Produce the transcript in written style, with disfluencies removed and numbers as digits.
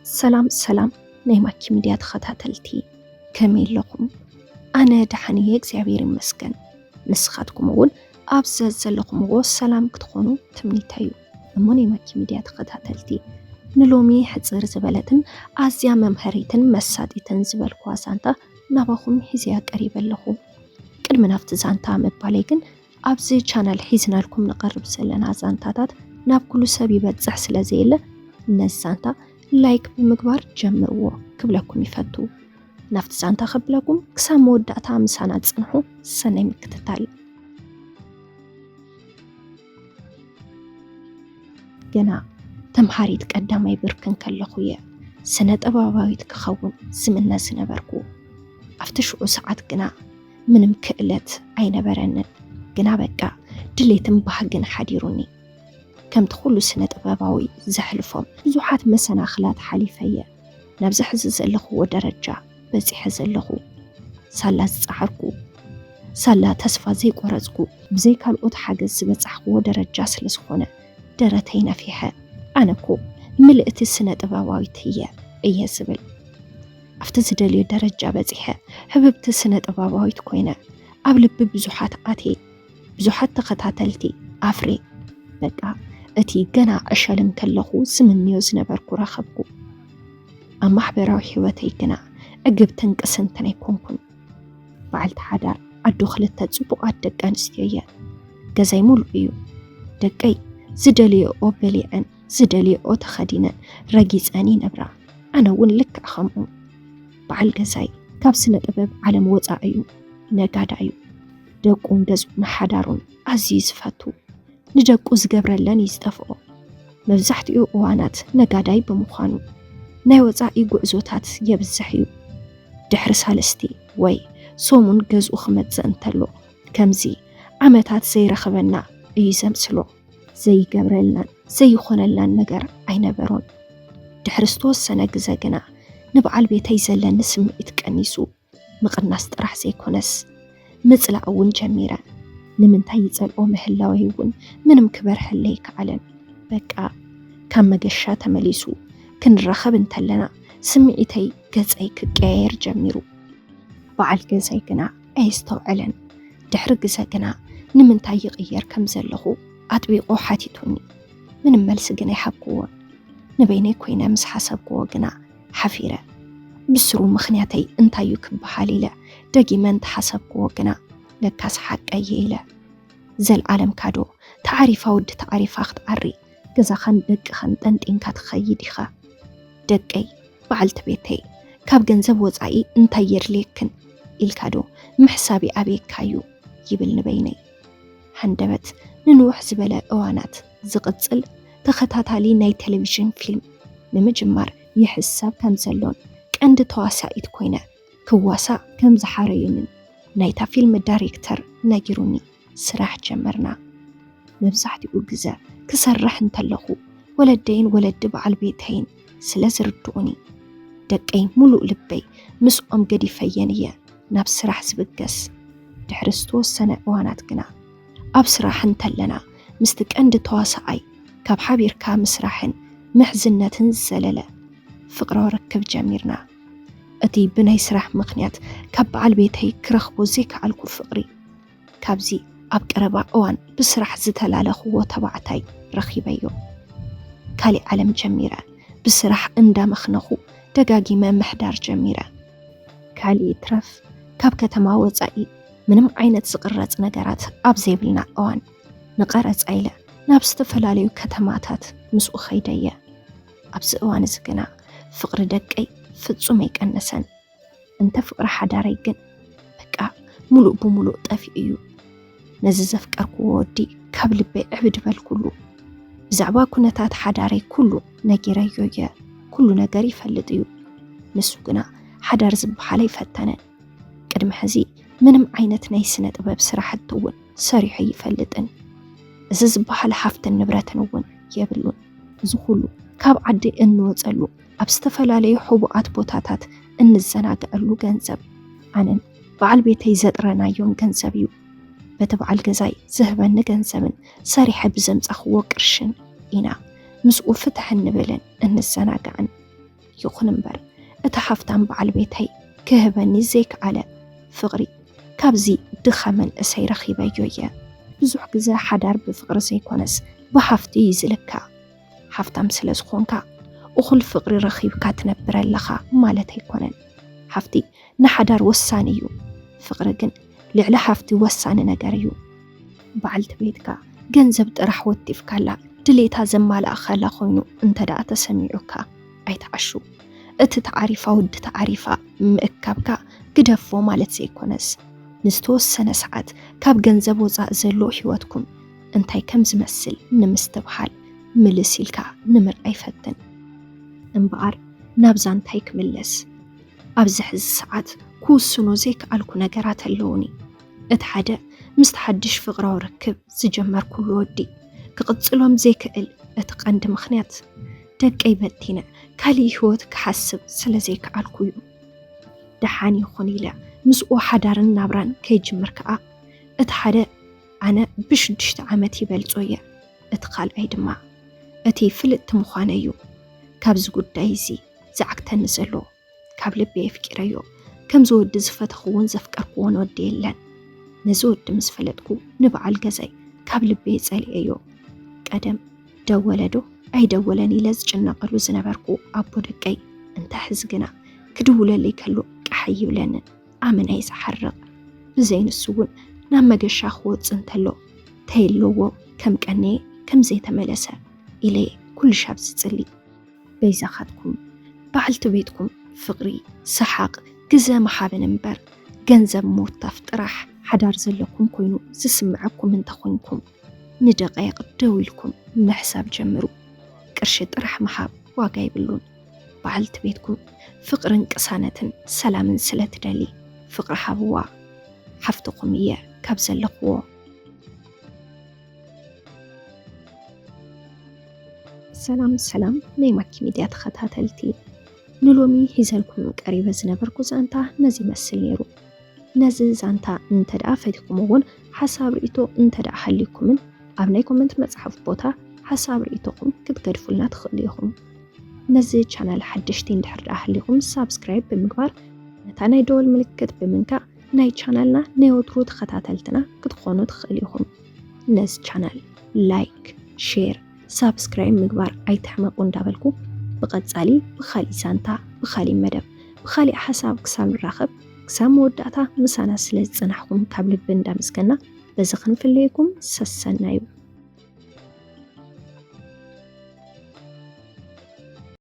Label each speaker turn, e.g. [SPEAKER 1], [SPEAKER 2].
[SPEAKER 1] ሰላም ናይማኪ ሚድያ ተኸታተልቲ ከመይ ኣለኹም? ኣነ ደሓንየ እግዚአብሔር ይመስገን። ንስኻትኩም እውን ኣብ ዘለኹምዎ ሰላም ክትኾኑ ትምኒተዩ። እሞ ናይማኪ ሚድያ ተኸታተልቲ ንሎሚ ሕፅር ዝበለትን ኣዝያ መምሃሪትን መሳጢትን ዝበልኩ ዛንታ ናባኹም ሒዝያ ቀሪበ ኣለኹ። ቅድሚ ናብቲ ዛንታ ምባለይ ግን ኣብዚ ቻናል ሒዝናልኩም ንቐርብ ዘለና ዛንታታት ናብ ኩሉ ሰብ ይበፅሕ ስለዘየለ ነዚ ዛንታ ላይክ ብምግባር ጀምርዎ ክብለኩም ይፈቱ። ናፍቲ ዛንታ ከብለኩም ክሳብ መወዳእታ ምሳና ጽንሑ ሰናይ ምክትታል። ገና ተምሃሪት ቀዳማይ ብርክን ከለኹ እየ ስነ ጥበባዊት ክኸውን ዝምነ ዝነበርኩ። ኣብቲ ሽዑ ሰዓት ግና ምንም ክእለት ኣይነበረንን። ግና በቃ ድሌትን ባህግን ሓዲሩኒ። ከምቲ ኩሉ ስነ ጥበባዊ ዘሕልፎም ብዙሓት መሰናኽላት ሓሊፈየ ናብ ዝሕዚ ዘለኹዎ ደረጃ በፂሐ ዘለኹ። ሳላ ዝፀዓርኩ ሳላ ተስፋ ዘይቆረፅኩ ብዘይ ካልኦት ሓገዝ ዝበፃሕክዎ ደረጃ ስለ ዝኾነ ደረተይ ነፊሐ ኣነኮ ምልእቲ ስነ ጥበባዊት እየ ዝብል። ኣብቲ ዝደልዮ ደረጃ በፂሐ ህብብቲ ስነ ጥበባዊት ኮይነ ኣብ ልቢ ብዙሓት ኣትየ ብዙሓት ተኸታተልቲ ኣፍሬ። በቃ እቲ ገና ዕሸልን ከለኹ ስምንዮ ዝነበርኩ ረኸብኩ። ኣብ ማሕበራዊ ሕይወተይ ግና ዕግብትን ቅስንትን ኣይኮንኩን። በዓልቲ ሓዳር ኣዶ ክልተ ፅቡቓት ደቂ ኣንስትዮ እየን። ገዛይ ሙሉእ እዩ። ደቀይ ዝደልዮኦ በሊዐን ዝደልዮኦ ተኸዲነን ረጊፀን ይነብራ። ኣነ እውን ልክዕ ከምኡ። በዓል ገዛይ ካብ ስነ ጥበብ ዓለም ወፃኢ እዩ፣ ነጋዳ እዩ። ደቁን ገዝኡን ሓዳሩን ኣዝዩ ዝፈቱ፣ ንደቁ ዝገብረለን ይዝጠፍኦ። መብዛሕትኡ እዋናት ነጋዳይ ብምዃኑ ናይ ወፃኢ ጉዕዞታት የብዝሕ እዩ። ድሕሪ ሳለስቲ ወይ ሶሙን ገዝኡ ክመፅእ እንተሎ ከምዚ ዓመታት ዘይረኸበና እዩ ዘምስሎ። ዘይገብረልናን ዘይኾነልናን ነገር ኣይነበሮን። ድሕሪ ዝተወሰነ ግዜ ግና ንበዓል ቤተይ ዘለኒ ስምዒት ቀኒሱ ምቕናስ ጥራሕ ዘይኮነስ ምፅላእ እውን ጀሚረ። ንምንታይ ይፀልኦ ምህላወይ እውን ምንም ክበርሐለይ ከዓለን። በቃ ካብ መገሻ ተመሊሱ ክንረኸብ እንተለና ስምዒተይ ገፀይ ክቀያየር ጀሚሩ። በዓል ገዛይ ግና ኣይስተውዕለን። ድሕሪ ግዜ ግና ንምንታይ ይቕየር ከም ዘለኹ ኣጥቢቆ ሓቲቱኒ። ምንም መልሲ ግና ይሓብክዎን። ንበይነይ ኮይነ ምስ ሓሰብክዎ ግና ሓፊረ። ብስሩ ምኽንያተይ እንታይ እዩ ክበሃል ኢለ ደጊመን ተሓሰብክዎ ግና ለካስ ሓቀየ ኢለ። ዘለዓለም ካዶ ተዓሪፋ ወዲ ተዓሪፋ ክትዓሪ ገዛኻን ደቅኻን ጠንጢንካ ትኸይድ ኢኻ። ደቀይ በዓልቲ ቤተይ ካብ ገንዘብ ወፃኢ እንታይ የድልየክን ኢልካዶ ምሕሳቢ ኣቤካዩ ይብል ንበይነይ። ሃንደበት ንንውሕ ዝበለ እዋናት ዝቕፅል ተኸታታሊ ናይ ቴሌቪዥን ፊልም ንምጅማር ይሕሰብ ከም ዘሎን ቀንዲ ተዋሳኢት ኮይነ ክዋሳእ ከም ዝሓረዩንን ናይታ ፊልም ዳይሬክተር ነጊሩኒ ስራሕ ጀመርና። መብዛሕትኡ ግዜ ክሰርሕ እንተለኹ ወለደይን ወለዲ በዓል ቤተይን ስለ ዝርድኡኒ ደቀይ ሙሉእ ልበይ ምስኦም ገዲፈየን እየ ናብ ስራሕ ዝብገስ። ድሕሪ ዝተወሰነ እዋናት ግና ኣብ ስራሕ እንተለና ምስቲ ቀንዲ ተዋሳኣይ ካብ ሓቢርካ ምስራሕን ምሕዝነትን ዘለለ ፍቕሮ ርክብ ጀሚርና። እቲ ብናይ ስራሕ ምኽንያት ካብ በዓል ቤተይ ክረኽቦ ዘይከኣልኩ ፍቕሪ ካብዚ ኣብ ቀረባ እዋን ብስራሕ ዝተላለኽዎ ተባዕታይ ረኺበዮ። ካሊእ ዓለም ጀሚረ። ብስራሕ እንዳመኽነኹ ደጋጊመ ምሕዳር ጀሚረ። ካሊእ ትረፍ ካብ ከተማ ወፃኢ ምንም ዓይነት ዝቕረጽ ነገራት ኣብ ዘይብልና እዋን ንቐረጻ ኢለ ናብ ዝተፈላለዩ ከተማታት ምስኡ ኸይደየ። ኣብዚ እዋን እዚ ግና ፍቕሪ ደቀይ ፍጹም ኣይቀነሰን። እንተ ፍቕሪ ሓዳረይ ግን በቃ ሙሉእ ብሙሉእ ጠፊኡ እዩ። ነዚ ዘፍቀርክዎ ወዲ ካብ ልበይ ዕብድ በልኩሉ። ብዛዕባ ኩነታት ሓዳረይ ኩሉ ነጊረዮ እየ። ኩሉ ነገር ይፈልጥ እዩ። ንሱ ግና ሓዳር ዝበሃል ኣይፈተነን። ቅድሚ ሕዚ ምንም ዓይነት ናይ ስነ ጥበብ ስራሕቲ እውን ሰሪሑ ይፈልጥን። እዚ ዝበሃል ሓፍትን ንብረትን እውን የብሉን። እዚ ኩሉ ካብ ዓዲ እንወፀሉ ኣብ ዝተፈላለዩ ሕቡኣት ቦታታት እንዘናግዐሉ ገንዘብ ኣነን በዓል ቤተይ ዘጥረናዮም ገንዘብ እዩ። በቲ በዓል ገዛይ ዝህበኒ ገንዘብን ሰሪሐ ብዘምፀኽዎ ቅርሽን ኢና ምስኡ ፍትሕ እንብልን እንዘናግዕን። ይኹን እምበር እቲ ሓፍታም በዓል ቤተይ ክህበኒ ዘይከኣለ ፍቕሪ ካብዚ ድኸመን እሰይ ረኺበዮ እየ። ብዙሕ ግዜ ሓዳር ብፍቕሪ ዘይኮነስ ብሓፍቲ ይዝልካ። ሓፍታም ስለ ዝኾንካ እኹል ፍቕሪ ረኺብካ ትነብር ኣለኻ ማለት ኣይኮነን። ሓፍቲ ንሓዳር ወሳኒ እዩ፣ ፍቕሪ ግን ልዕሊ ሓፍቲ ወሳኒ ነገር እዩ። በዓልቲ ቤትካ ገንዘብ ጥራሕ ወቲፍካላ ድሌታ ዘማልኣኸላ ኮይኑ እንተደኣ ተሰሚዑካ ኣይተዓሹ። እቲ ተዓሪፋ ወዲ ተዓሪፋ ምእካብካ ግደፎ ማለት ዘይኮነስ ንዝተወሰነ ሰዓት ካብ ገንዘብ ወፃእ ዘሎ ህይወትኩም እንታይ ከም ዝመስል ንምስትብሃል ምልስ ኢልካ ንምርኣይ ፈትን እምበኣር ናብዛ እንታይ ክምለስ ኣብዚ ሕዚ ሰዓት ክውስኖ ዘይከኣልኩ ነገራት ኣለውኒ። እቲ ሓደ ምስ ሓድሽ ፍቕራዊ ርክብ ዝጀመርኩሉ ወዲ ክቕፅሎም ዘይክእል እቲ ቀንዲ ምኽንያት ደቀይ በቲነ ካሊእ ህይወት ክሓስብ ስለ ዘይከኣልኩ እዩ። ደሓን ይኹን ኢለ ምስኡ ሓዳርን ናብራን ከይጅምር ከዓ እቲ ሓደ ኣነ ብ6 ዓመት ይበልጾ እየ፣ እቲ ካልኣይ ድማ እቲ ፍልጥቲ ምዃነ እዩ። ካብዚ ጉዳይ እዚ ዝዓግተኒ ዘሎ ካብ ልቤ የፍቂረዮ ከም ዝወዲ ዝፈተኽውን ዘፍቀርክዎን ወዲ የለን። ነዚ ወዲ ምስ ፈለጥኩ ንበዓል ገዛይ ካብ ልቤ የጸልየዮ። ቀደም ደወለዶ ኣይደወለን ኢለ ዝጭነቐሉ ዝነበርኩ ኣቦ ደቀይ እንታይ ሕዚ ግና ክድውለለይ ከሎ ቃሕ ይብለንን ኣመናይ ዝሓርቕ ብዘይንሱ እውን ናብ መገሻ ክወፅእ እንተሎ ተየለዎ ከም ቀኔ ከም ዘይተመለሰ ኢለ ኩሉ ሻብ ዝጽሊ። በይዛኻትኩም በዓልቲ ቤትኩም ፍቕሪ ሰሓቕ ግዘ መሓብን እምበር ገንዘብ ምውታፍ ጥራሕ ሓዳር ዘለኩም ኮይኑ ዝስምዐኩም እንተኾንኩም ንደቀይቕ ደው ኢልኩም ምሕሳብ ጀምሩ። ቅርሺ ጥራሕ መሓብ ዋጋ ይብሉን። በዓልቲ ቤትኩም ፍቕርን ቅሳነትን ሰላምን ስለ ትደሊ ፍቕሪ ሃብዋ። ሓፍትኩም እየ ካብ ዘለኽዎ። ሰላም ናይ ማኪ ሚድያ ተኸታተልቲ ንሎሚ ሒዘልኩም ቀሪበ ዝነበርኩ ዛንታ ነዚ መስል ነይሩ። ነዚ ዛንታ እንተደኣ ፈቲኩም እውን ሓሳብ ርእቶ እንተደኣ ሃሊኩምን ኣብ ናይ ኮመንት መጽሐፍ ቦታ ሓሳብ ርእቶኩም ክትገድፉልና ትኽእሉ ኢኹም። ነዚ ቻናል ሓድሽቲ እንድሕር ደኣ ሃሊኩም ሳብስክራይብ ብምግባር ነታ ናይ ደወል ምልክት ብምንካእ ናይ ቻናልና ናይ ወትሩ ተኸታተልትና ክትኾኑ ትኽእሉ ኢኹም። ነዚ ቻናል ላይክ፣ ሼር፣ ሳብስክራይብ ምግባር ኣይትሕመቁ እንዳበልኩ ብቐጻሊ ብኻሊእ ዛንታ ብኻሊእ መደብ ብኻሊእ ሓሳብ ክሳብ ንራኸብ ክሳብ መወዳእታ ምሳና ስለ ዝጽናሕኩም ካብ ልቢ እንዳመስገና በዚ ክንፍለየኩም ሰሰና እዩ።